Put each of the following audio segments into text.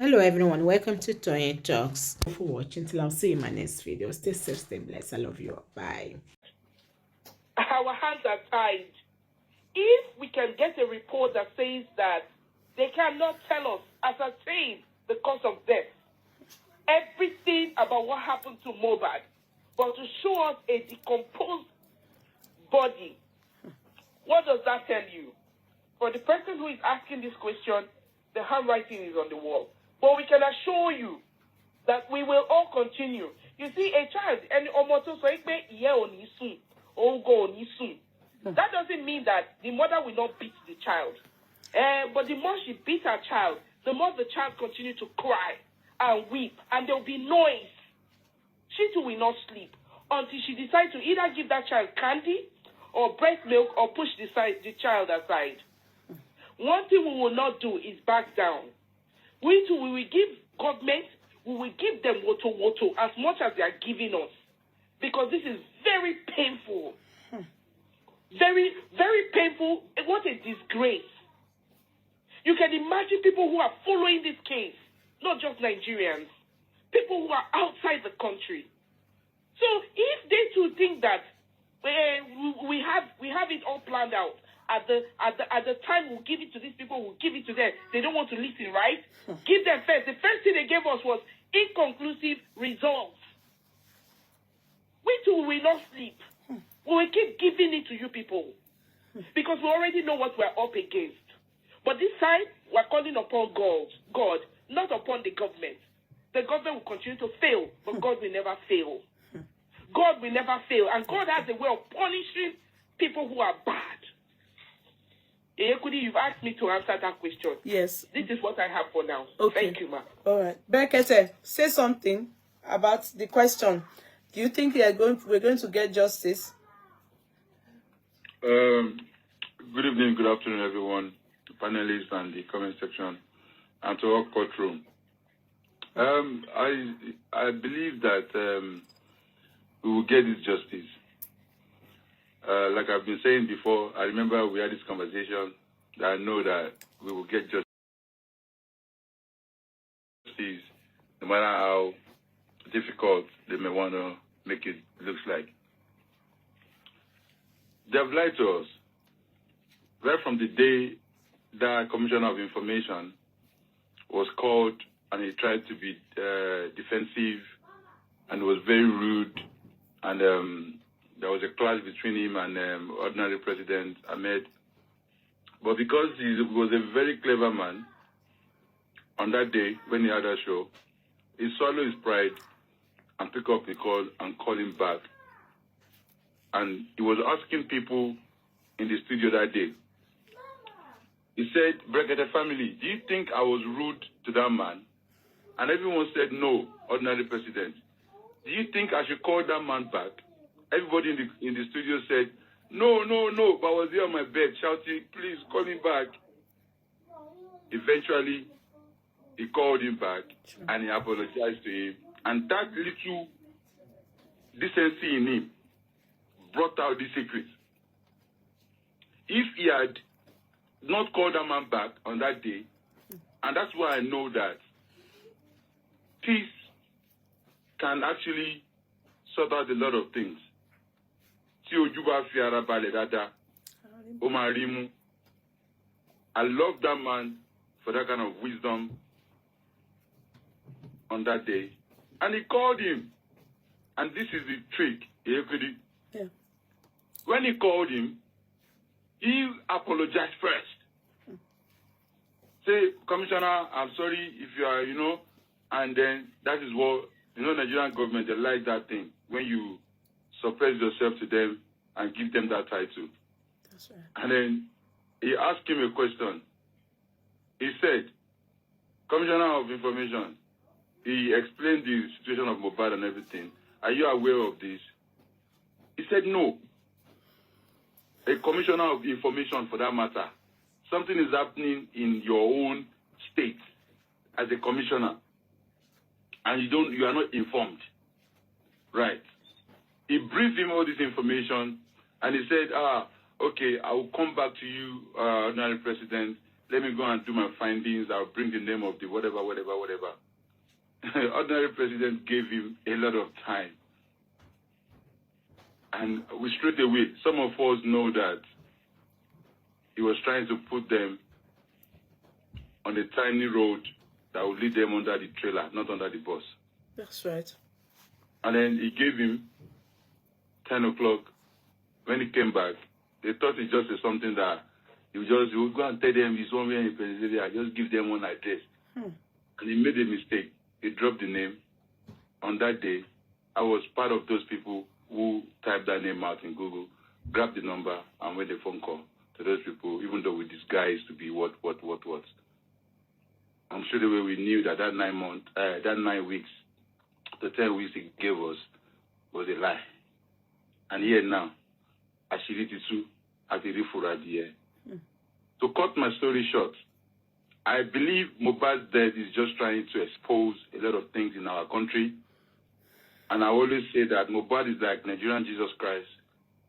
Hello everyone, welcome to Toy Talks. Thank you for watching. Till I'll see you in my next video. Stay safe, stay blessed. I love you. Bye. Our hands are tied. If we can get a report that says that they cannot tell us, ascertain the cause of death, everything about what happened to Muhbad, but to show us a decomposed body, what does that tell you? For the person who is asking this question, the handwriting is on the wall. But we can assure you that we will all continue. You see, a child, and that doesn't mean that the mother will not beat the child. But the more she beats her child, the more the child continues to cry and weep, and there will be noise. She too will not sleep until she decides to either give that child candy or breast milk or push the child aside. One thing we will not do is back down. We too, we will give government, we will give them woto as much as they are giving us. Because this is very painful. Very, very painful. What a disgrace. You can imagine people who are following this case, not just Nigerians, people who are outside the country. So if they too think that we have it all planned out, at the time we'll give it to these people, we'll give it to them. They don't want to listen, right? Give them first. The first thing they gave us was inconclusive results. We too will not sleep. We will keep giving it to you people because we already know what we're up against. But this time, we're calling upon God, not upon the government. The government will continue to fail, but God will never fail. God will never fail, and God has a way of punishing people who are bad. Ekudi, you've asked me to answer that question. Yes. This is what I have for now. Okay. Thank you, ma'am. All right. Berekete, say something about the question. Do you think we're going to get justice? Good evening, good afternoon, everyone, the panelists and the comment section, and to our courtroom. I believe that we will get this justice. Like I've been saying before, I remember we had this conversation that I know that we will get justice no matter how difficult they may want to make it look like. They have lied to us. Right from the day that Commissioner of Information was called and he tried to be defensive and was very rude, and there was a clash between him and ordinary President Ahmed. But because he was a very clever man, on that day when he had that show, he swallowed his pride and picked up the call and called him back. And he was asking people in the studio that day. He said, Brekete family, do you think I was rude to that man? And everyone said, no, ordinary President. Do you think I should call that man back? Everybody in the studio said, no, but I was there on my bed shouting, please call him back. Eventually, he called him back and he apologized to him. And that little decency in him brought out the secret. If he had not called that man back on that day, and that's why I know that peace can actually sort out a lot of things. I love that man for that kind of wisdom on that day. And he called him. And this is the trick. Yeah. When he called him, he apologized first. Say, Commissioner, I'm sorry if you are, and then that is what, Nigerian government, they like that thing. When you suppress yourself to them and give them that title. That's right. And then he asked him a question. He said, Commissioner of Information, he explained the situation of Muhbad and everything. Are you aware of this? He said, no. A Commissioner of Information, for that matter, something is happening in your own state as a commissioner, and you are not informed. Right. He briefed him all this information, and he said, okay, I will come back to you, Ordinary President, let me go and do my findings. I'll bring the name of the whatever. Ordinary president gave him a lot of time. And we straight away, some of us know that he was trying to put them on a tiny road that would lead them under the trailer, not under the bus. That's right. And then he gave him 10 o'clock. When he came back, they thought it just is something that he would go and tell them he's somewhere in Pennsylvania, just give them one address. And he made a mistake. He dropped the name. On that day, I was part of those people who typed that name out in Google, grabbed the number, and made a phone call to those people, even though we disguised to be what. I'm sure the way we knew that that 9 weeks, the 10 weeks he gave us was a lie. And here now, Ashiritisu at the Rifuradiye. To cut my story short, I believe Muhbad's death is just trying to expose a lot of things in our country. And I always say that Muhbad is like Nigerian Jesus Christ,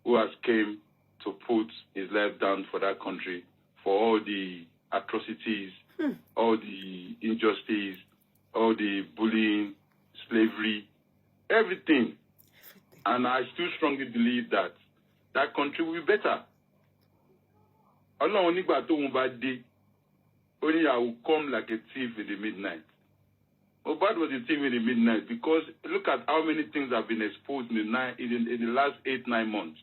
who has came to put his life down for that country, for all the atrocities, all the injustice, all the bullying, slavery, everything. And I still strongly believe that that country will be better. Allah only I will come like a thief in the midnight. Muhbad was a thief in the midnight because look at how many things have been exposed in the last 8-9 months.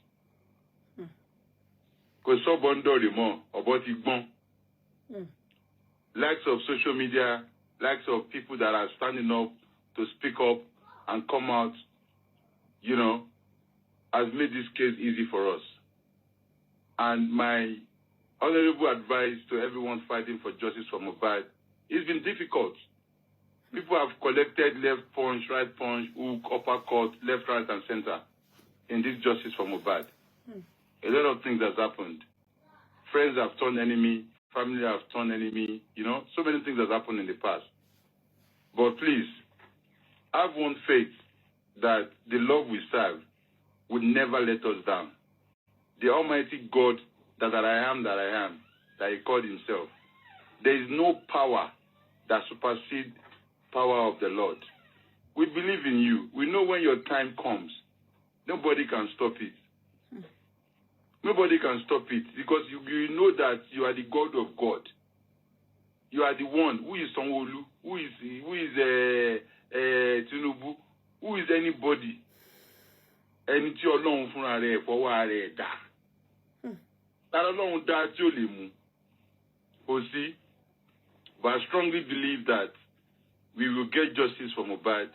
Because so bondo more about Igbon. Likes of social media, likes of people that are standing up to speak up and come out, has made this case easy for us. And my honorable advice to everyone fighting for justice for Muhbad, it's been difficult. People have collected left punch, right punch, hook, uppercut, left, right, and center in this justice for Muhbad. A lot of things has happened. Friends have turned enemy, family have turned enemy, so many things have happened in the past. But please, have one faith that the love we serve will never let us down. The Almighty God that I am, that he called himself. There is no power that supersedes power of the Lord. We believe in you. We know when your time comes, nobody can stop it. Nobody can stop it because you know that you are the God of God. You are the one who is Sanwo-Olu, who is Tinubu, who is anybody. Ẹni tí Ọlọ́run fúnra rẹ̀ fọwọ́ rẹ̀ dá. That Ọlọ́run dá tí ó lè mú. Kò sí. But I strongly believe that we will get justice for Muhbad,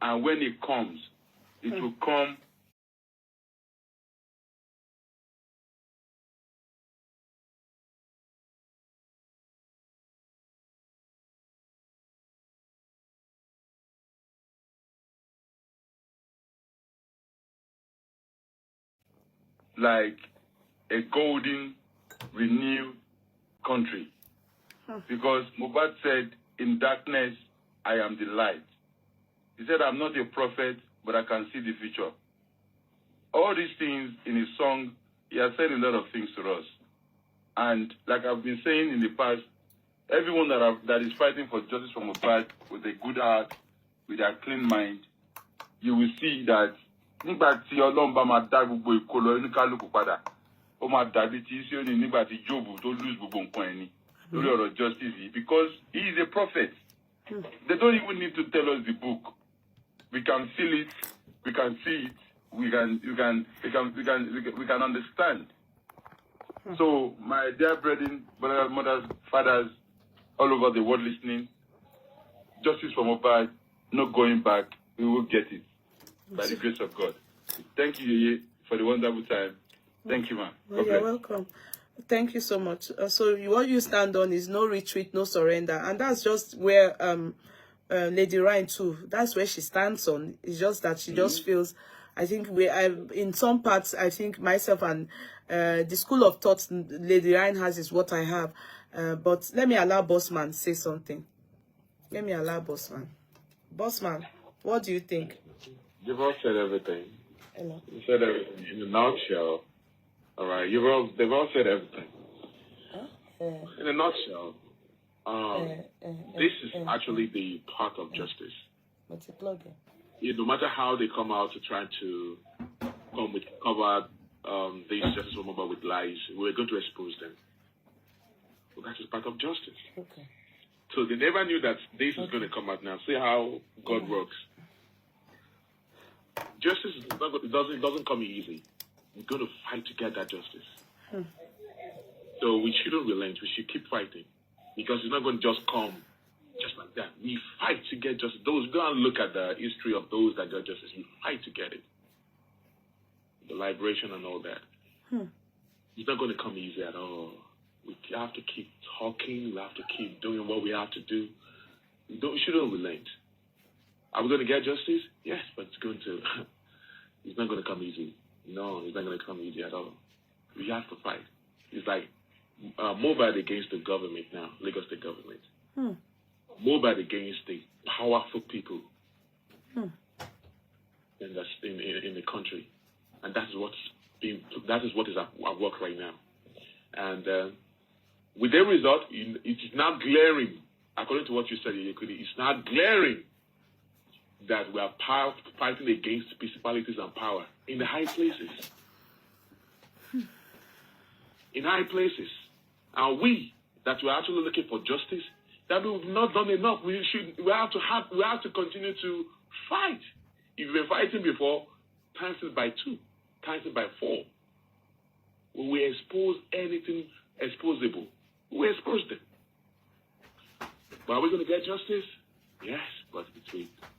and when it comes, it will come like a golden, renewed country. Because Muhbad said, in darkness, I am the light. He said, I'm not a prophet, but I can see the future. All these things in his song, he has said a lot of things to us. And like I've been saying in the past, everyone that is fighting for justice for Muhbad with a good heart, with a clean mind, you will see that nígbà tí Ọlọ́run bá máa dá gbogbo ìkólọ oníkálùkù padà, ó máa dàbí tí Síónì nígbà tí Jóòbù tó lose gbogbo nǹkan ẹni lórí ọ̀rọ̀ justice because he is a prophet. They don't even need to tell us the book. We can feel it, we can see it, we can understand. So my dear brethren, brothers, mothers, fathers, all over the world listening, justice for Muhbad, no going back. We will get it by the grace of God. Thank you, Yeye, for the wonderful time. Thank you, man. Well, you're welcome. Thank you so much. So what you stand on is no retreat, no surrender, and that's just where Lady Ryan too. That's where she stands on. It's just that she just feels. I think in some parts, I think myself and the school of thought Lady Ryan has is what I have. But let me allow Bossman say something. Let me allow Bossman. Bossman, what do you think? You've all said everything. Hello. You said everything in a nutshell. All right. They've all said everything. Huh? In a nutshell, this is actually the part of justice. No matter how they come out to try to come with covered this justice for Muhbad with lies, we're going to expose them. Well, that is part of justice. Okay. So they never knew that this is going to come out now. See how God works. Justice is not, it doesn't come easy. We're going to fight to get that justice. So we shouldn't relent. We should keep fighting, because it's not going to just come just like that. We fight to get justice. Those, go and look at the history of those that got justice. We fight to get it. The liberation and all that. It's not going to come easy at all. We have to keep talking. We have to keep doing what we have to do. We shouldn't relent. Are we going to get justice? Yes, but it's not going to come easy. No, it's not going to come easy at all. We have to fight. It's like Muhbad against the government now, Lagos State government. Muhbad against the powerful people in the country, and that is what is at work right now. And with the result, it is now glaring, according to what you said, it's now glaring that we are fighting against principalities and power in the high places. In high places. And we, that we're actually looking for justice, that we've not done enough. We have to continue to fight. If we've been fighting before, times it by 2, times it by 4. When we expose anything exposable, we expose them. But are we going to get justice? Yes, but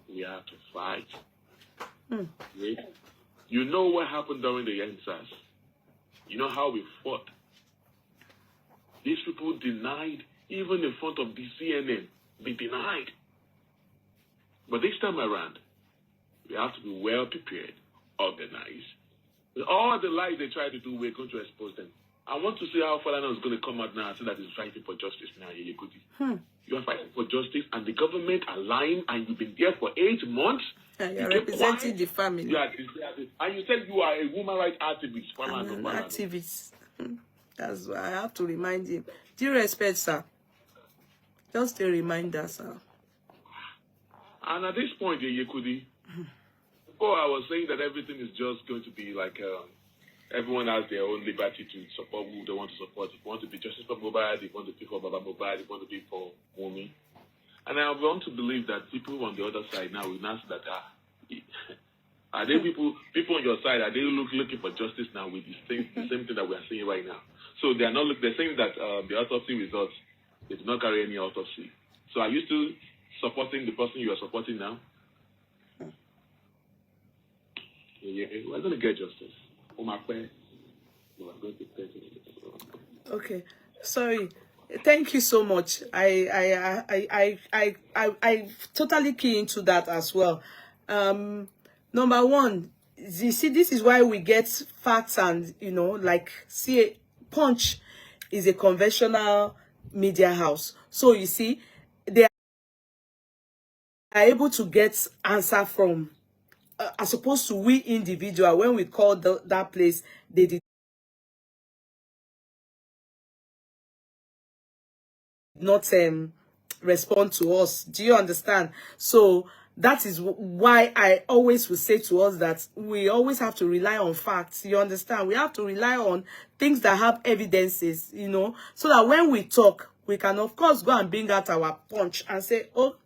we have to fight. You know what happened during the NSAS. You know how we fought. These people denied, even in front of the CNN, they denied. But this time around, we have to be well prepared, organized. With all the lies they try to do, we're going to expose them. I want to see how Falana is going to come out now and say that he's fighting for justice now. You are fighting for justice, and the government are lying, and you've been there for 8 months. And you're representing the family. And you said you are a woman rights activist. I'm an activist. That's why I have to remind him. Due respect, sir. Just a reminder, sir. And at this point, Yekudi, I was saying that everything is just going to be like everyone has their own liberty to support who they want to support. If you want to be Justice for Muhbad, if you want to be for Baba Muhbad, if you want to be for Wumi. And I want to believe that people on the other side now will ask that, are they people on your side, are they looking for justice now with the same thing that we are seeing right now? So they are not they're saying that the autopsy results, they do not carry any autopsy. So are you still supporting the person you are supporting now? We're going to get justice. Okay, sorry. Thank you so much. I totally key into that as well. Number one, you see, this is why we get facts and, like, see, Punch is a conventional media house. So you see, they are able to get answer from, as opposed to we individual, when we call that place, they did not respond to us. Do you understand? So that is why I always will say to us that we always have to rely on facts. You understand? We have to rely on things that have evidences, so that when we talk, we can, of course, go and bring out our punch and say, oh,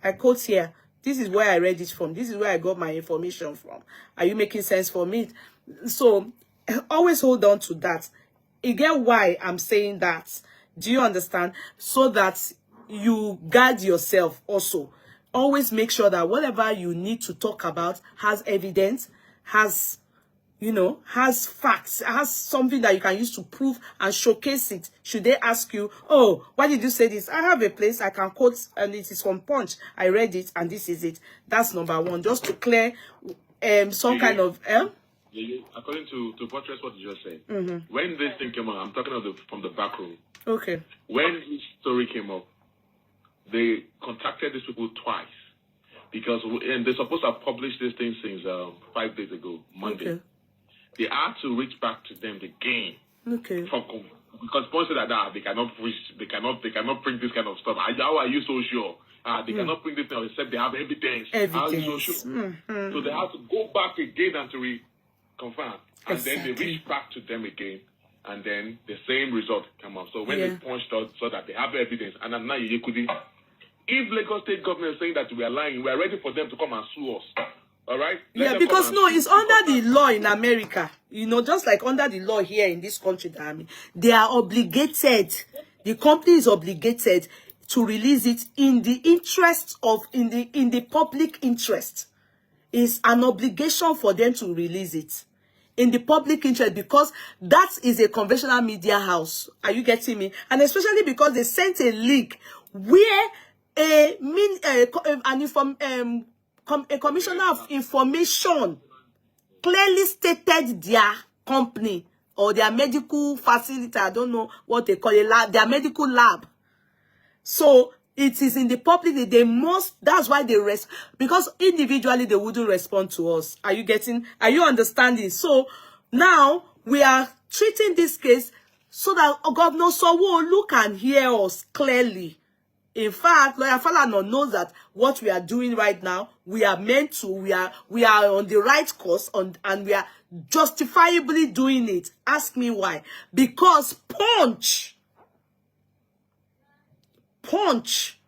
I quote here. This is where I read it from. This is where I got my information from. Are you making sense for me? So always hold on to that. You get why I'm saying that? Do you understand? So that you guard yourself also. Always make sure that whatever you need to talk about has evidence, has, has facts, has something that you can use to prove and showcase it. Should they ask you, oh, why did you say this? I have a place I can quote, and it is from Punch. I read it, and this is it. That's number one. Just to clear some kind of... According to buttress what you just said, when this thing came up, I'm talking from the back room. Okay. When this story came up, they contacted these people twice because they're supposed to have published this thing since 5 days ago, Monday. Okay. They had to reach back to them again. Okay. From because people say that they cannot push, they cannot print this kind of stuff. How are you so sure? They cannot print this now except they have evidence. How are you so sure? So they have to go back again and to reconfirm. And then they reach back to them again. And then the same result come up. So when they punched out so that they have evidence, and now you could, if Lagos State government is saying that we are lying, we are ready for them to come and sue us. All right? Yeah, because no, it's under the law in America. You know, just like under the law here in this country, they are obligated. The company is obligated to release it in the interest of in the public interest. It's an obligation for them to release it in the public interest, because that is a conventional media house. Are you getting me? And especially because they sent a link where a commissioner of information clearly stated their company or their medical facility, I don't know what they call it, their medical lab. So it is in the public, they must, that's why they rest, because individually they wouldn't respond to us. Are you understanding? So now we are treating this case so that Governor Sanwo-Olu can hear us clearly. In fact, Lawyer Falana knows that what we are doing right now, we are meant to, we are on the right course, and we are justifiably doing it. Ask me why. Because Punch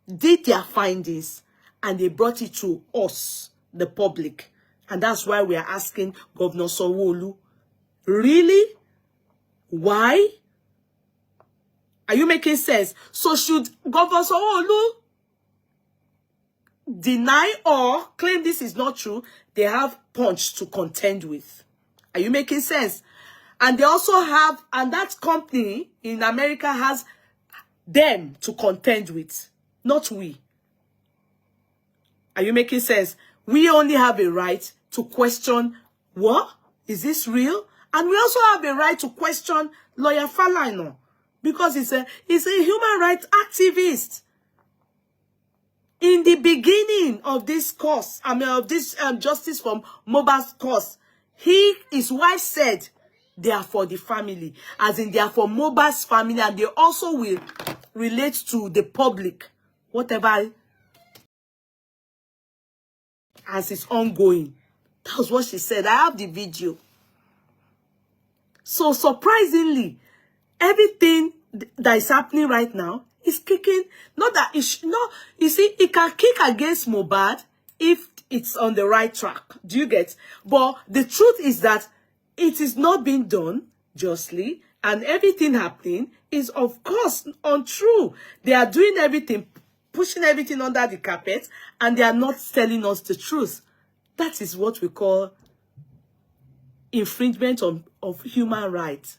did their findings and they brought it to us, the public. And that's why we are asking Governor Sanwo-Olu, really? Why? Are you making sense? So should Governor Sanwo-Olu deny or claim this is not true? They have Punch to contend with. Are you making sense? And they also have, and that company in America has them to contend with, not we. Are you making sense? We only have a right to question, what? Is this real? And we also have a right to question Lawyer Falana, because he's a human rights activist. In the beginning of this course, of this justice from Muhbad's course, his wife said they are for the family, as in they are for Muhbad's family, and they also will relate to the public, whatever as it's ongoing. That was what she said. I have the video. So surprisingly, everything that is happening right now is kicking. Not that it's no. You see, it can kick against Muhbad if it's on the right track. Do you get? But the truth is that it is not being done justly, and everything happening is, of course, untrue. They are doing everything, pushing everything under the carpet, and they are not telling us the truth. That is what we call infringement of human rights.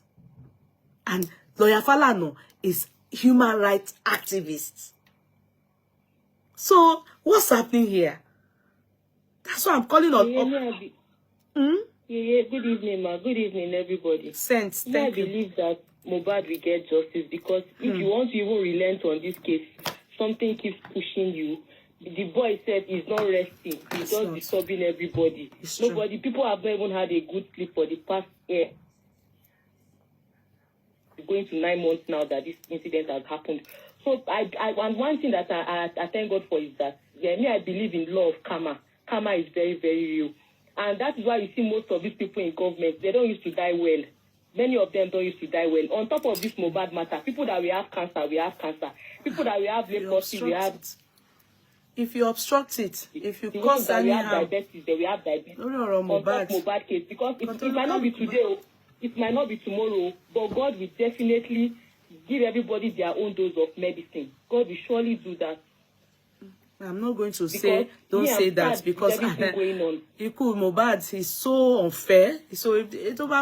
And Lawyer Falana is human rights activist. So what's happening here? That's why I'm calling on. Yeah, good evening, ma. Good evening, everybody. Thank you. I believe that Muhbad will get justice, because if you want to even relent on this case, something keeps pushing you. The boy said he's not resting. He's just disturbing everybody. Nobody, people have not even had a good sleep for the past year. It's going to 9 months now that this incident has happened. So and one thing that I thank God for is that, I believe in law of karma. Karma is very, very real. And that is why you see most of these people in government, they don't used to die well. Many of them don't used to die well. On top of this Muhbad matter, people that we have cancer, we have cancer. People that we have leprosy, we have... If you obstruct it, if you cause any harm... We have diabetes, we have diabetes. On top Muhbad case, because it might not be today, it might not be tomorrow, but God will definitely give everybody their own dose of medicine. God will surely do that. I'm not going to say, don't say that, because you could, Muhbad is so unfair. So if it over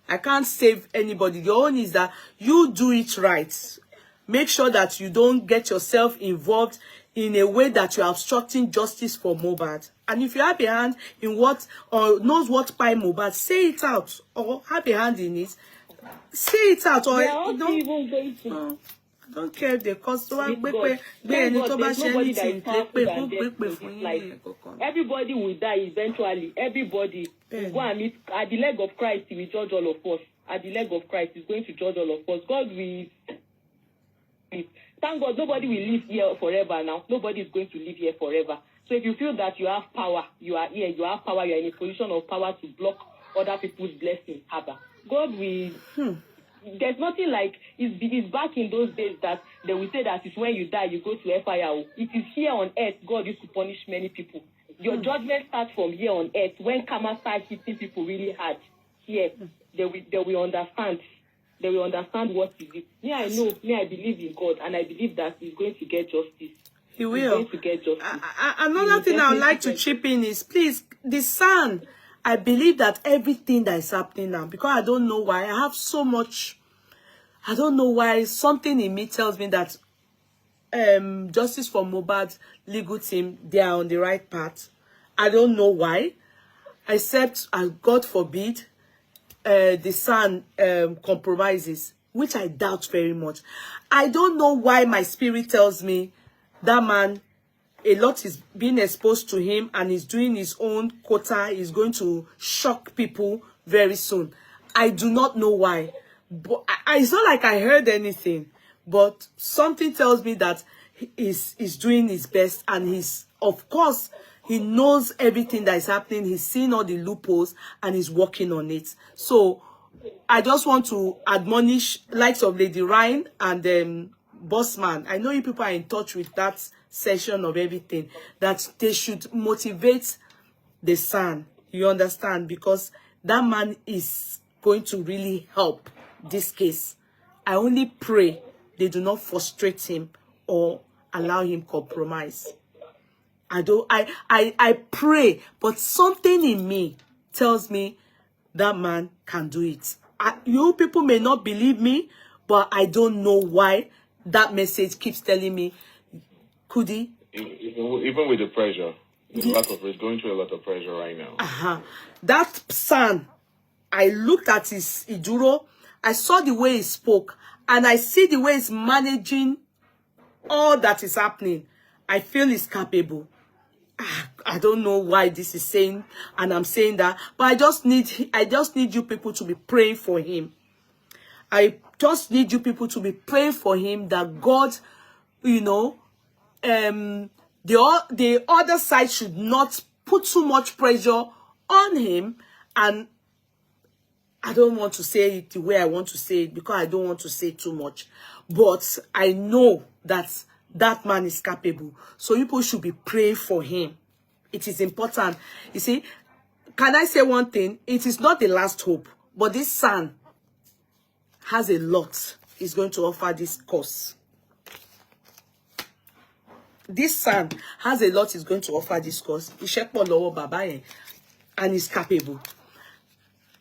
I can't save anybody. The only is that you do it right. Make sure that you don't get yourself involved in a way that you're obstructing justice for Muhbad. And if you have a hand in what, or knows what by Muhbad, say it out, or have a hand in it. Say it out, or I don't care if they cost. Everybody will die eventually. Everybody. We'll go and meet at the leg of Christ. He will judge all of us. At the leg of Christ, He's going to judge all of us. God will. Thank God, nobody will live here forever now. Nobody is going to live here forever. So if you feel that you have power, you are here, you have power, you are in a position of power to block other people's blessings, God will. There's nothing like it's back in those days that they will say that it's when you die you go to fire. It is here on earth God used to punish many people. Your judgment starts from here on earth. When karma starts hitting people really hard, here they will understand. They will understand what is it. Me, I know. Me, I believe in God, and I believe that He's going to get justice. He will. He's going to get justice. Another thing I would like to chip in is, please, the son. I believe that everything that is happening now, because I don't know why, I have so much, I don't know why, something in me tells me that Justice for Muhbad legal team, they are on the right path. I don't know why, except, God forbid, the son compromises, which I doubt very much. I don't know why my spirit tells me that man, a lot is being exposed to him and he's doing his own quota. He's going to shock people very soon. I do not know why. But it's not like I heard anything. But something tells me that he's doing his best. And of course, he knows everything that is happening. He's seen all the loopholes and he's working on it. So I just want to admonish likes of Lady Ryan and Bossman. I know you people are in touch with that session of everything, that they should motivate the son. You understand? Because that man is going to really help this case. I only pray they do not frustrate him or allow him compromise. I pray, but something in me tells me that man can do it. You people may not believe me, but I don't know why that message keeps telling me, Kudi. Even with the pressure, it's going through a lot of pressure right now. That son, I looked at his Iduro, I saw the way he spoke, and I see the way he's managing all that is happening. I feel he's capable. I don't know why this is saying, and I'm saying that, but I just need you people to be praying for him. I just need you people to be praying for him that God, you know, the other side should not put too much pressure on him. And I don't want to say it the way I want to say it because I don't want to say too much. But I know that that man is capable. So people should be praying for him. It is important. You see, can I say one thing? It is not the last hope. But this son has a lot he's going to offer this cause. This son has a lot he's going to offer this cause. And he's capable.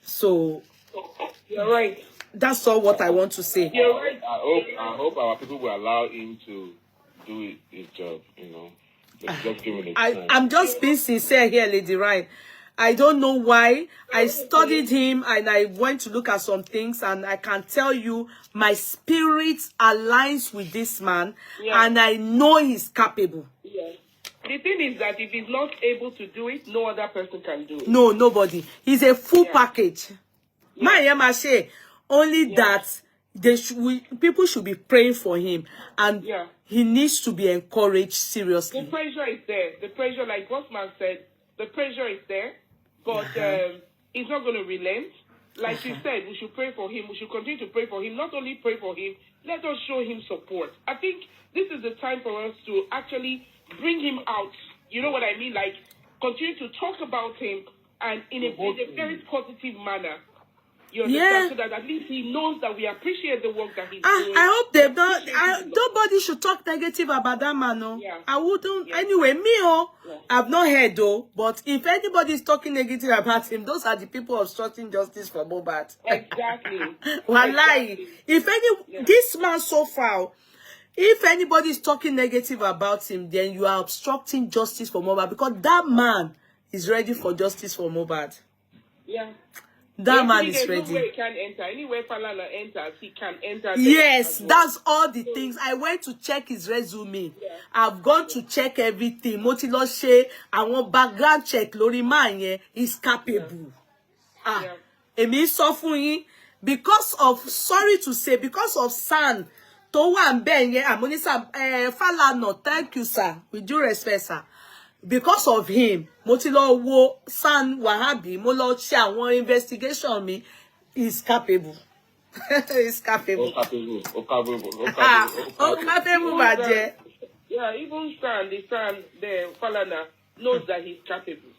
So you're right. That's all what I want to say. You're right. I hope our people will allow him to do his job, you know. Just give him a time. I'm just being sincere here, Lady Ryan. I don't know why. I studied him and I went to look at some things, and I can tell you my spirit aligns with this man, and I know he's capable. Yes. The thing is that if he's not able to do it, no other person can do it. No, nobody. He's a full package. Only that people should be praying for him, and he needs to be encouraged seriously. The pressure is there. The pressure, like Bossman said, the pressure is there, but he's not going to relent. Like you said, we should pray for him. We should continue to pray for him. Not only pray for him, let us show him support. I think this is the time for us to actually bring him out. You know what I mean? Like, continue to talk about him, and in a very positive manner. You understand? So that at least he knows that we appreciate the work that he's doing. I hope they've done. Nobody should talk negative about that man. No? I wouldn't. Anyway, I've not heard though. But if anybody is talking negative about him, those are the people obstructing justice for Muhbad. Exactly. Wallahi. If this man so far, if anybody is talking negative about him, then you are obstructing justice for Muhbad, because that man is ready for justice for Muhbad. Yeah. That man is ready. Anywhere he can enter. Anywhere Falana enters, he can enter. Yes, that's all the things. I went to check his resume. I've gone to check everything. Motiloshe, I want background check. Lori man, he's capable. Yeah. Èmi sọ fún yín, because of, sorry to say, because of San tó wà ńbẹ̀ yẹn, Amonisa, Falana, thank you, sir, with due respect, sir. Because of him, mo ti lọ wo San Wahabi, mo lọ ṣe àwọn investigation mi, is capable. Is capable. Capable. Capable, bàjẹ́. Yeah, even the Falana knows that he's capable.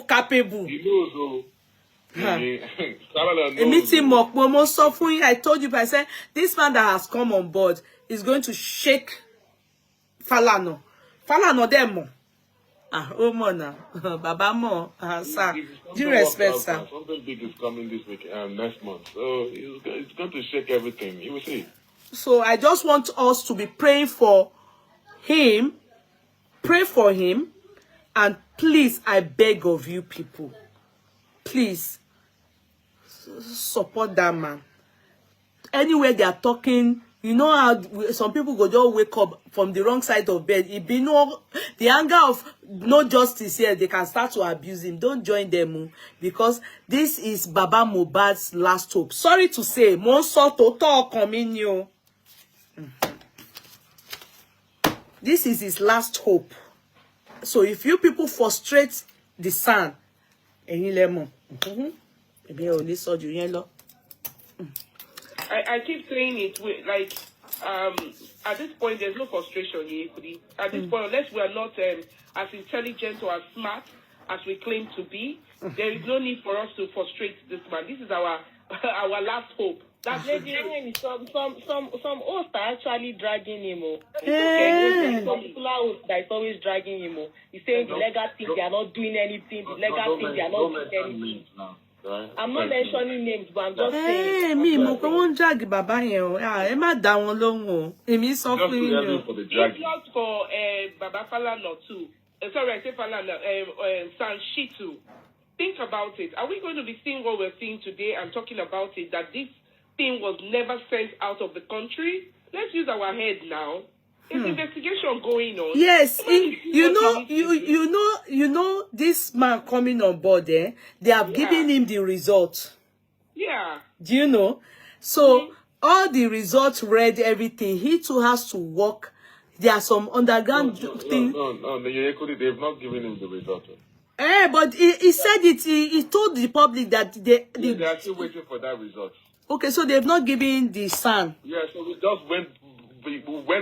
Capable. He knows, though. Èmi ti mọ̀ pé mo sọ fún yín, I told you, I said, this man that has come on board is going to shake Falana. Falana dẹ̀ mọ̀. Ó mọ̀ náà. Bàbá mọ̀, sir. Due respect, sir. Something big is coming this week, next month. So it's going to shake everything. You will see. So I just want us to be praying for him. Pray for him. And please, I beg of you people, please support that man. Anywhere they are talking, you know how some people go just wake up from the wrong side of bed. It be no, the anger of no justice here, they can start to abuse him. Don't join them, because this is Baba Muhbad's last hope. Sorry to say, mo sọ tòótọ́ ọkàn mi ni o. This is his last hope. So if you people frustrate the son, ẹ̀yin lẹ mọ̀. Èmi ò ní sọ jù yẹn lọ. I keep saying it with, like, at this point there's no frustration here. At this point, unless we are not as intelligent or as smart as we claim to be, there is no need for us to frustrate this man. This is our our last hope. That's Lady Ryan, some hosts are actually dragging him. Yeah. Some particular host that is always dragging him. He's saying the legal thing, they are not doing anything. The legal thing, they are not doing anything. I'm not mentioning names, but I'm just saying. Mi mo pé wọ́n drag bàbá yẹn o. Ẹ má dá wọn lóhùn o. Èmi sọ fún yín o. It's not for Baba Falana too. Sorry, I say Falana. Sanshitu. Think about it. Are we going to be seeing what we're seeing today and talking about it, that this thing was never sent out of the country? Let's use our head now. There's investigation going on. Yes, you know this man coming on board there, they have given him the result. Yeah. Do you know? So all the results read everything. He too has to work. There are some underground things. No, they've not given him the result. But he said it. He told the public that they are still waiting for that result. Okay, so they've not given the son. Yeah, so we just went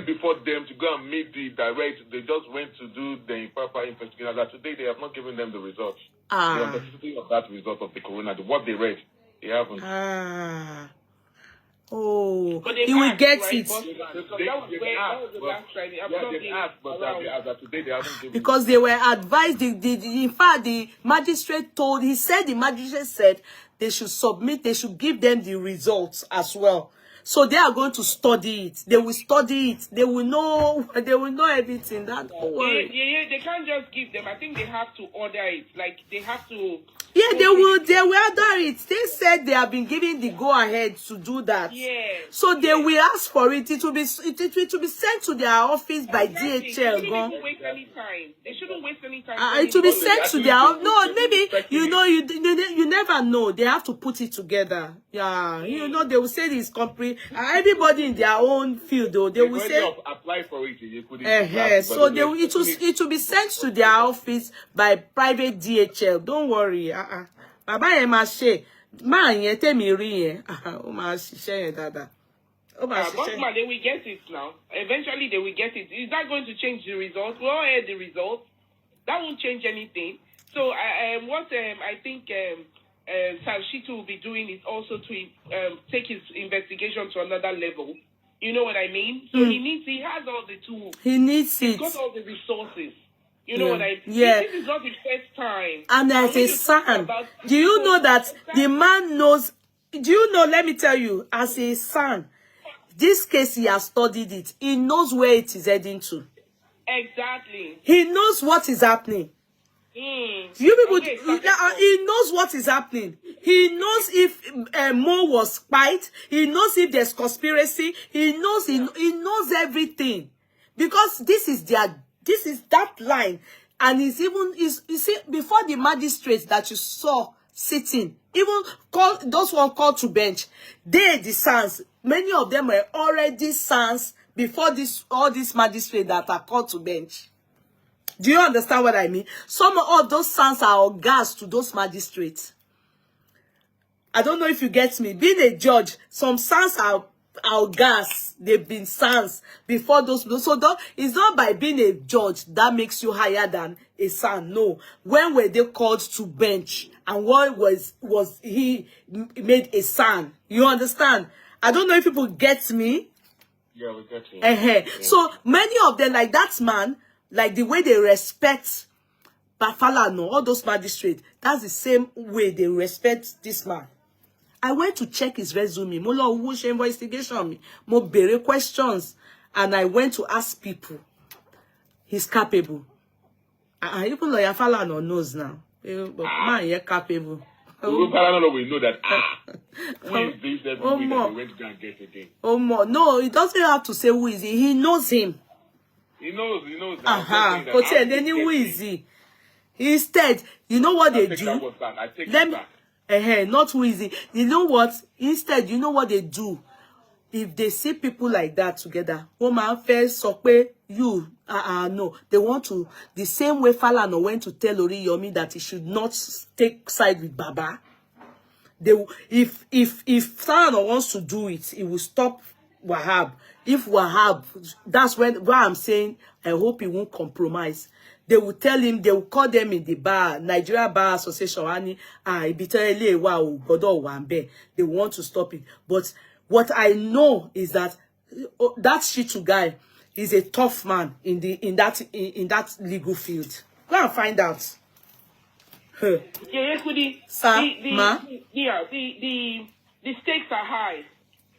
before them to go and meet the direct. They just went to do the proper investigation. That today they have not given them the results. They are necessity of that result of the corona. What they read, they haven't. Oh, he will get it. Because they were advised, in fact, the magistrate said they should submit, they should give them the results as well. So they are going to study it. They will study it. They will know everything. That don't worry. They can't just give them. I think they have to order it. Like they have to. Yeah, they will order it. They said they have been given the go ahead to do that. Yeah. So they will ask for it. It will be sent to their office by DHL. They shouldn't waste any time. They shouldn't waste any time. It will be sent to their office. No, maybe you never know. They have to put it together. Yeah, you know they will say this complete. Everybody in their own field, though, they will say apply for it. So it will be sent to their office by private DHL. Don't worry. Baba yẹn máa ṣe máa yẹn tèmi rí yẹn. Ó máa ṣiṣẹ́ yẹn dáadáa. But they will get it now. Eventually they will get it. Is that going to change the results? We all heard the results. That won't change anything. So what I think Sanshitu will be doing is also to take his investigation to another level. You know what I mean? So he has all the tools. He's got all the resources. You know what I mean? Yeah. This is not the first time. And as a son, do you know that the man knows? Do you know? Let me tell you, as a son, this case he has studied it. He knows where it is heading to. Exactly. He knows what is happening. You people, he knows what is happening. He knows if Mo was spied. He knows if there's conspiracy. He knows everything, because this is that line, and you see before the magistrate that you saw sitting. Even call those one called to bench. They the sons. Many of them were already sons before this all these magistrates that are called to bench. Do you understand what I mean? Some of those sons are aghast to those magistrates. I don't know if you get me. Being a judge, some sons are aghast. They've been sons before those. So it's not by being a judge that makes you higher than a son. No. When were they called to bench? And what was he made a son? You understand? I don't know if people get me. Yeah, we get you. Yeah. So many of them, like that man, like the way they respect Bafalano, all those magistrates, that's the same way they respect this man. I went to check his resume. Mo lo wo se investigation me. Mo bere questions, and I went to ask people. He's capable. Even lawyer Falano knows now. But man, you're capable. We know that. Who is this? That we went to go and get again. Oh, more. No, he doesn't have to say who is he. He knows him. He knows. But then who is he? Instead, you know what they do? I take it back. Not who is he. You know what? Instead, you know what they do? If they see people like that together, woman first so you no, they want to the same way Falana went to tell Oriyomi that he should not take side with Baba. They if Falana wants to do it, he will stop Wahab. If Wahab, that's why I'm saying I hope he won't compromise. They will tell him, they will call them in the bar, Nigeria Bar Association, they want to stop it. But what I know is that that Shitu guy is a tough man in that legal field. Go and find out. Yeah, Sir, the stakes are high.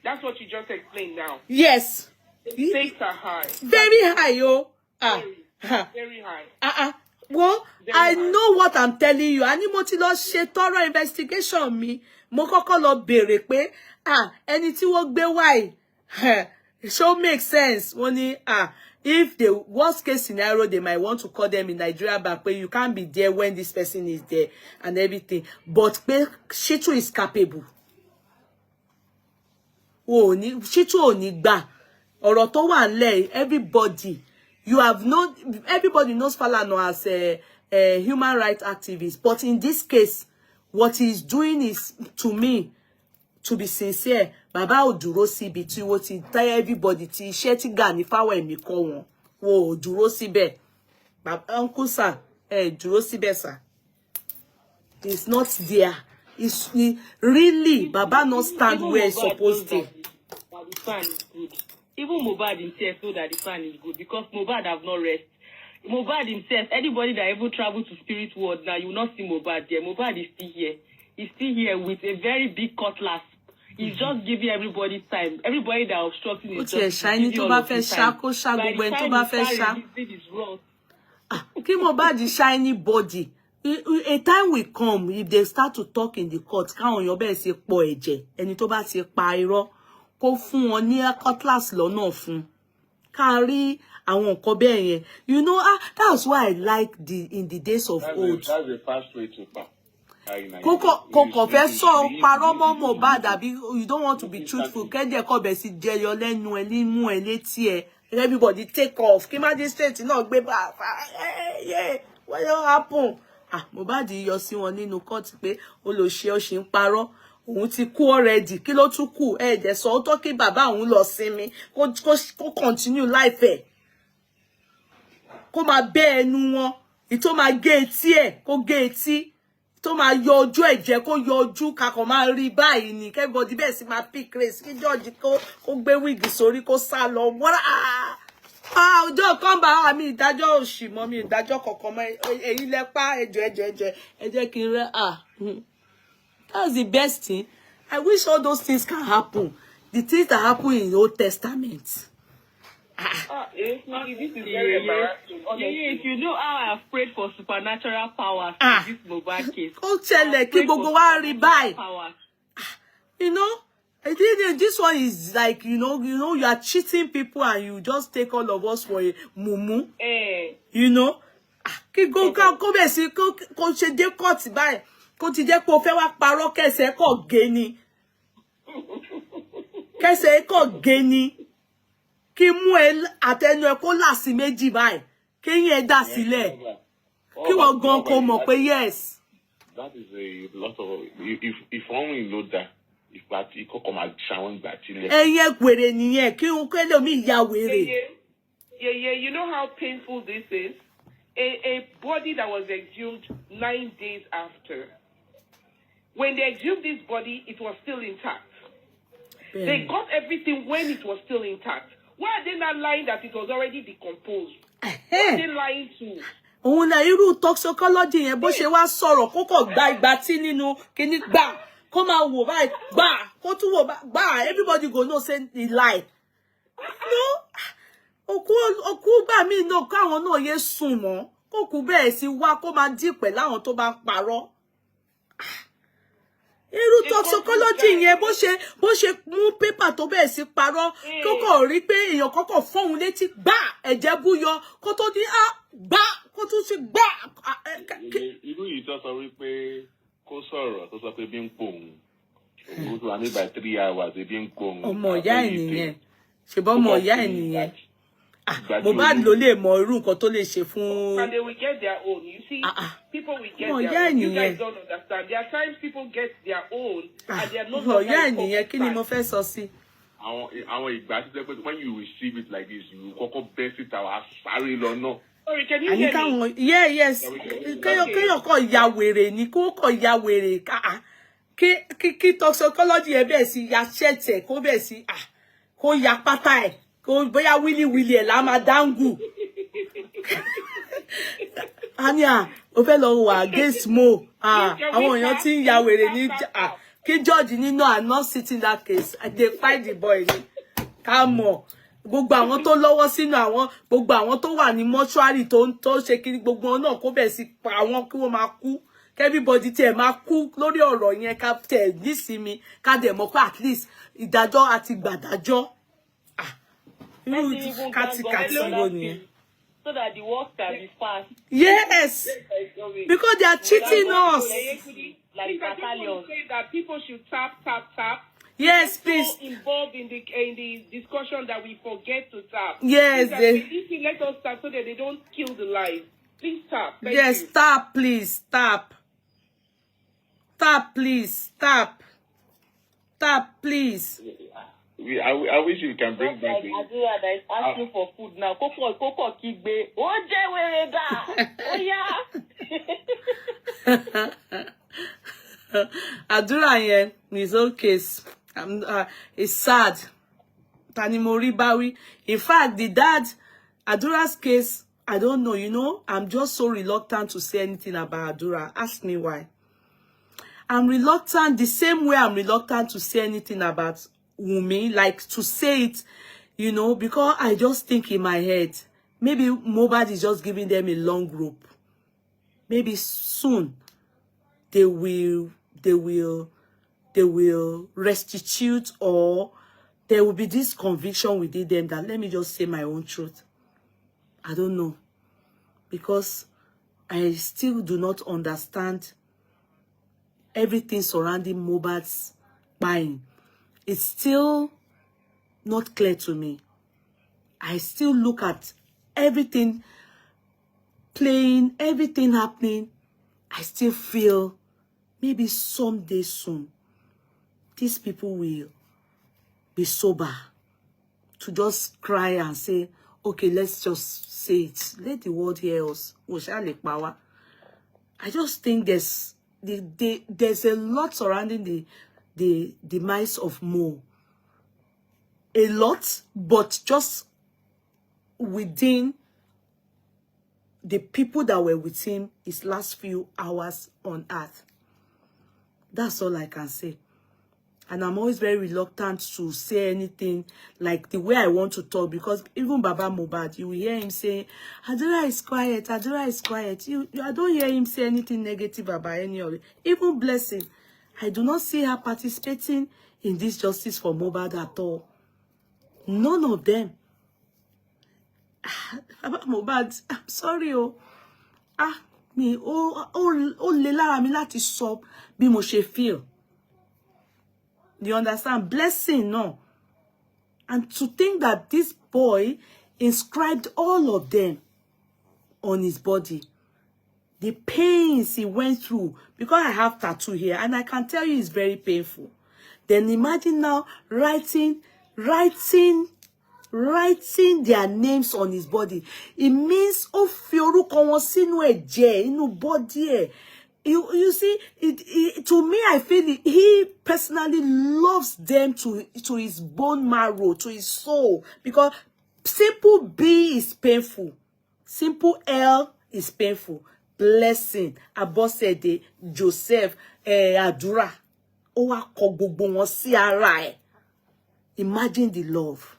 That's what you just explained now. Yes. The stakes are high. Very high, yo. Very high. Well, I know what I'm telling you. Ani mo ti lọ ṣe thorough investigation mi. Mo kọ́kọ́ lọ béèrè pé ẹni tí wọ́n gbé wá so make sense. Wọ́n ní if the worst case scenario, they might want to call them in Nigeria back, but you can't be there when this person is there and everything. But Shitu is capable. Shitu ò ní gbà. Ọ̀rọ̀ tó wà nílẹ̀, everybody. You have known, everybody knows Falana as a human rights activist. But in this case, what he's doing is, to me, to be sincere, Baba ò dúró síbi tí wọ́n ti tell everybody tí iṣẹ́ tí Gani Fáwẹ̀mí kọ́ wọn. Wọ́n ò dúró síbẹ̀. Uncle sir, dúró síbẹ̀ sir. It's not there. It's really, Baba not stand where it's supposed to. The fan is good. Even Muhbad himself know that the fan is good because Muhbad have not rest. Muhbad himself, anybody that ever travel to spirit world now, you will not see Muhbad there. Muhbad is still here. He's still here with a very big cutlass. He's just giving everybody time. Everybody that obstructing is just shiny to ba fe shako shago when to ba fe sha. Ki Muhbad is shiny body. A time will come if they start to talk in the court. Káwọn èèyàn bẹ́ẹ̀ ṣe pọ̀ ẹ̀jẹ̀. Ẹni tó bá ti pa irọ́ kó fún wọn ní cutlass lọ́nà fún. Ká rí àwọn nǹkan bẹ́ẹ̀ yẹn. You know, that's why I like in the days of old. That's a fast way to pass. Koko fẹ́ sọ parọ́ mọ́ Muhbad àbí you don't want to be truthful. Kẹ́dẹ̀ kọ́ bẹ̀ sí jẹyọ lẹ́nu ẹ nímú ẹ létí ẹ. Everybody take off. Kí magistrate náà gbé bá. What will happen? Muhbad yọ sí wọn nínú court pé ó lọ ṣe ó ṣì ń parọ́. Òun ti kú already. Kí ló tún kù? Dẹ̀ sọ ó tó kí bàbá òun lọ sinmi. Kó continue life ẹ̀. Kó máa bẹ́ ẹnu wọn. Ìtó máa gé etí ẹ̀. Kó gé etí. Tó máa yọ ojú ẹ̀jẹ̀ kó yọ ojú kakọ̀ máa rí báyìí ni. Everybody bẹ́ẹ̀ sì máa pick race. Kí George kó gbé wíìgì sórí kó sá lọ. Ọjọ́ kan bá àmì ìdájọ́ òṣì mọ́ mi ìdájọ́ kọ̀ọ̀kan mọ́ èyí lẹ́pà ẹjọ́ ẹ jẹ́ kí n rẹ́ That's the best thing. I wish all those things can happen. The things that happen in the Old Testament. This is very embarrassing. If you know how I've prayed for supernatural powers in this Muhbad case. Ó ṣẹlẹ̀ kí gbogbo wa rí báyìí. You know, I think this one is like, you know, you are cheating people and you just take all of us for a mumu. You know? Kí go bẹ̀ sí kó ṣe dé court báyìí. kó ti jẹ́ pé o fẹ́ wá parọ́ kẹsẹ̀ kọ̀ gé ni. Kẹsẹ̀ kọ̀ gé ni. Kí mú ẹ àtẹnu ẹ kó là sí méjì báyìí. Kéyìn ẹ dà sílẹ̀. Kí wọ́n gan kó mọ̀ pé yes. That is a lot of if only know that if that it come and shower that chile. Ẹyẹ wèrè nìyẹn kí n kele mi ya wèrè. Yeah, you know how painful this is? A body that was exhumed 9 days after. When they exhumed this body, it was still intact. Yeah. They got everything when it was still intact. Why are they not lying that it was already decomposed? What are they lying to? Òun náà irú toxicology yẹn bó ṣe wá sọ̀rọ̀ kókò gba ìgbà tí nínú kíní gbà kó máa wò báyìí gbà kó tún wò gbà everybody go know say he lie. No, òkú gbà mí náà káwọn náà yé sùn mọ́ kókù bẹ́ẹ̀ sí wá kó máa dí pẹ̀lú àwọn tó bá parọ́. Irú toxicology yẹn bó ṣe mú paper tó bẹ́ẹ̀ sí parọ́ kókò rí pé èèyàn kọ́kọ́ fọ́hun létí gbà ẹ̀jẹ̀ búyọ kó tó di gbà kó tún ṣe gbà. Irú yìí tó sọ wípé kó sọ̀rọ̀ tó sọ pé bí ń pò òun òun tó wà ní by 3 hours bí ń pò òun. Ọmọ ìyá ẹ̀ nìyẹn ṣùgbọ́n ọmọ ìyá ẹ̀ nìyẹn. Muhbad ló lè mọ irú nǹkan tó lè ṣe fún. And they will get their own. You see, people will get their own. You guys don't understand. There are times people get their own and they are not. Ọmọ ìyá ẹ̀ nìyẹn kí ni mo fẹ́ sọ sí. Àwọn ìgbà tí pé when you receive it like this, you kọ́kọ́ bẹ́ síta wá sáré lọ náà. Sorry, can you hear me? Yeah, yes. Kéèyàn kò ya wèrè ni kó kò ya wèrè kí toxicology ẹ bẹ́ẹ̀ sí ya ṣẹ̀tẹ̀ kó bẹ́ẹ̀ sí kó ya pátá ẹ̀ kó bóyá wílíwílí ẹ̀ lá máa dáńgù. Ania ó fẹ́ lọ wà against Mo. Àwọn èèyàn tí ń ya wèrè ní kí George nínú are not sitting that case. They fight the boy ni. Come on. Gbogbo àwọn tó lọ́wọ́ sínú àwọn gbogbo àwọn tó wà ní mortuary tó ṣe kiri gbogbo wọn náà kó bẹ̀ sí pa àwọn kí wọ́n máa kú everybody tẹ̀ máa kú lórí ọ̀rọ̀ yẹn ká tẹ̀ nísìmí ká dẹ̀ mọ̀ pé at least ìdájọ́ àti gbàdájọ́ irú kàtìkàtì wo nìyẹn. So that the work can be fast. Yes, because they are cheating us. Like people say that people should tap. Yes, please. So involved in the discussion that we forget to tap. Yes, let us tap so that they don't kill the life. Please tap. Thank you. Tap, please, tap. Tap, please, tap. Tap, please. I wish you can bring back the. Adura that is asking for food now. Koko kigbe. Oje wereda. Oya. Adura yẹn is okay. It's sad. Tani Mori Bawi. In fact, the dad, Adura's case, I don't know, you know, I'm just so reluctant to say anything about Adura. Ask me why. I'm reluctant the same way I'm reluctant to say anything about Wunmi, like to say it, you know, because I just think in my head, maybe Muhbad is just giving them a long rope. Maybe soon they will restitute, or there will be this conviction within them that let me just say my own truth. I don't know, because I still do not understand everything surrounding Muhbad's buying. It's still not clear to me. I still look at everything playing, everything happening. I still feel maybe someday soon, these people will be sober to just cry and say, okay, let's just say it. Let the world hear us. I just think there's a lot surrounding the demise of Mo. A lot, but just within the people that were with him his last few hours on earth. That's all I can say. And I'm always very reluctant to say anything like the way I want to talk, because even Baba Muhbad, you will hear him say, Adura is quiet, Adura is quiet. I don't hear him say anything negative about any of it. Even Blessing, I do not see her participating in this justice for Muhbad at all. None of them. Baba Muhbad, I'm sorry, mi ó lè lára mi láti sọ bí mo ṣe feel. You understand? Blessing, no. And to think that this boy inscribed all of them on his body. The pains he went through, because I have tattoo here, and I can tell you it's very painful. Then imagine now writing their names on his body. It means ó fi orúkọ wọn sínú ẹ̀jẹ̀, inú body ẹ̀. You see, to me, I feel he personally loves them to his bone marrow, to his soul. Because simple B is painful. Simple L is painful. Blessing, Abosede, Joseph, Àdúrà. Ó wá kọ gbogbo wọn sí ara ẹ̀. Imagine the love.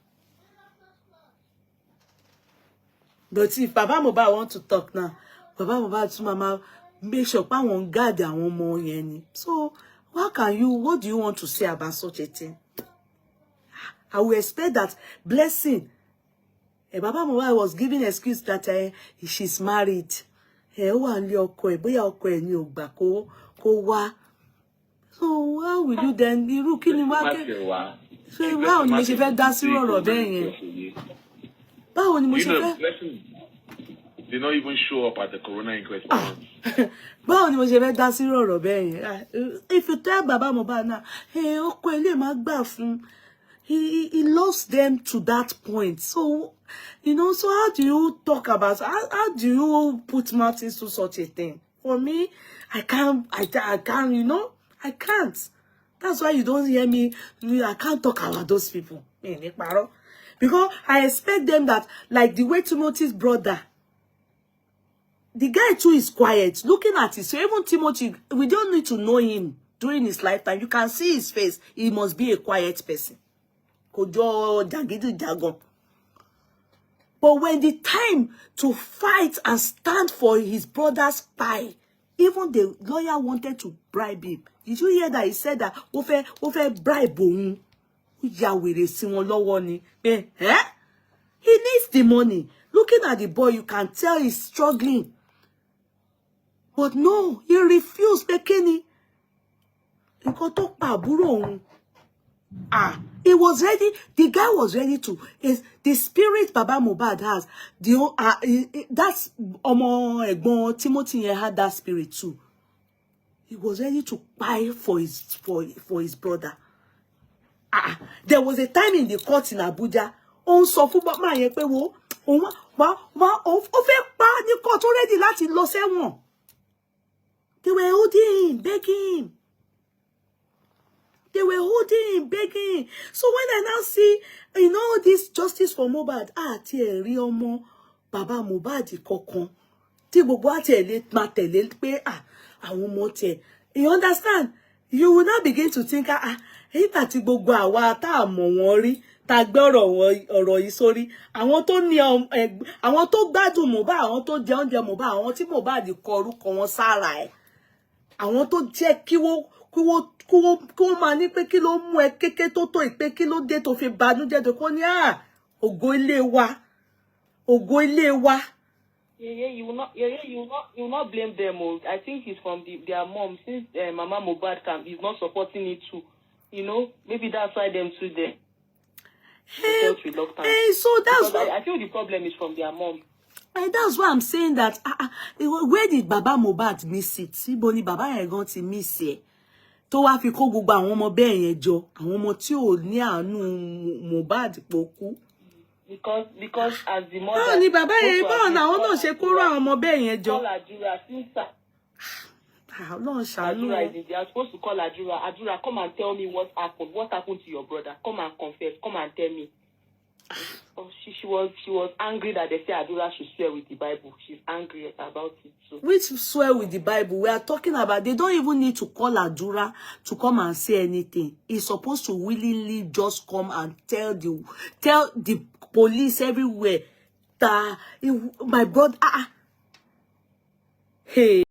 But if Baba Mohbad want to talk now, Baba Mohbad to Mama make sure pa won guard àwọn ọmọ yẹn ni. So, what do you want to say about such a thing? I will expect that Blessing, Baba Mohbad was giving excuse that she's married. Ó wà nílé ọkọ ẹ̀, bóyá ọkọ ẹ̀ ni ò gbà kó wá. So, how will you then irú kí ni wá ke? So, báwo ni mo ṣe fẹ́ dá sí ọ̀rọ̀ bẹ́ẹ̀ yẹn? Báwo ni mo ṣe fẹ́? Blessing did not even show up at the corona inquest. Báwo ni mo ṣe fẹ́ dá sí ọ̀rọ̀ bẹ́ẹ̀ yẹn? If you tell Baba Mohbad now, ọkọ ẹ̀ lè má gbà fún. He lost them to that point. So, so how do you talk about, how do you put mouth into such a thing? For me, I can't, I can't. That's why you don't hear me, I can't talk about those people. Because I expect them that, like the way Timothy's brother, the guy too is quiet, looking at it. So even Timothy, we don't need to know him during his lifetime. You can see his face. He must be a quiet person. Kojo jagidu jagon. But when the time to fight and stand for his brother's pie, even the lawyer wanted to bribe him. Did you hear that he said that ofe bribe òun? Ya wèrè sí wọn lọ́wọ́ ni. He needs the money. Looking at the boy, you can tell he's struggling. But no, he refused. Bekeni. Nǹkan tó pa àbúrò òun. He was ready. The guy was ready to. The spirit Baba Mohbad has. That's Omo Egbon Timothy had that spirit too. He was ready to buy for his brother. There was a time in the court in Abuja. On sọ fún bàbá yẹn pé wo, ó fẹ́ pa ní court already láti lọ sẹ́wọ̀n. They were holding him, begging him. They were holding him, begging. So when I now see, this justice for Muhbad, ti rí ọmọ Baba Mohbad kankan. Tí gbogbo àti ẹ̀ lè máa tẹ̀lé pé àwọn ọmọ tiẹ̀. You understand? You will now begin to think, nígbà tí gbogbo àwa tá mọ̀ wọ́n rí, tá gbé ọ̀rọ̀ yìí sórí, àwọn tó ní àwọn tó gbádùn Mohbad, àwọn tó jẹ oúnjẹ Mohbad, àwọn tí Mohbad kọ orúkọ wọn sára ẹ̀. Àwọn tó jẹ́ kí wọ́n máa ní pé kí ló mú ẹ kéké tó ìpé kí ló dé tó fi banújẹ́ tó kó ní ògo ilé wa. You will not blame them. I think it's from their mom. Since Mama Muhbad is not supporting it too. Maybe that's why them too there. So that's why I feel the problem is from their mom. And that's why I'm saying that where did Baba Mohbad miss it? Ibo ni Baba yẹn gan ti miss ẹ. Tó wá fi kó gbogbo àwọn ọmọ bẹ́ẹ̀ yẹn jọ, àwọn ọmọ tí ò ní àánú Mohbad pokú. Because as the mother. Báwo ni bàbá yẹn báwo ni àwọn náà ṣe kóró àwọn ọmọ bẹ́ẹ̀ yẹn jọ? They are supposed to call Adura. Adura, come and tell me what happened. What happened to your brother? Come and confess. Come and tell me. She was angry that they say Adura should swear with the Bible. She's angry about it. So. Which swear with the Bible? We are talking about. They don't even need to call Adura to come and say anything. He's supposed to willingly just come and tell the police everywhere that my brother. Hey.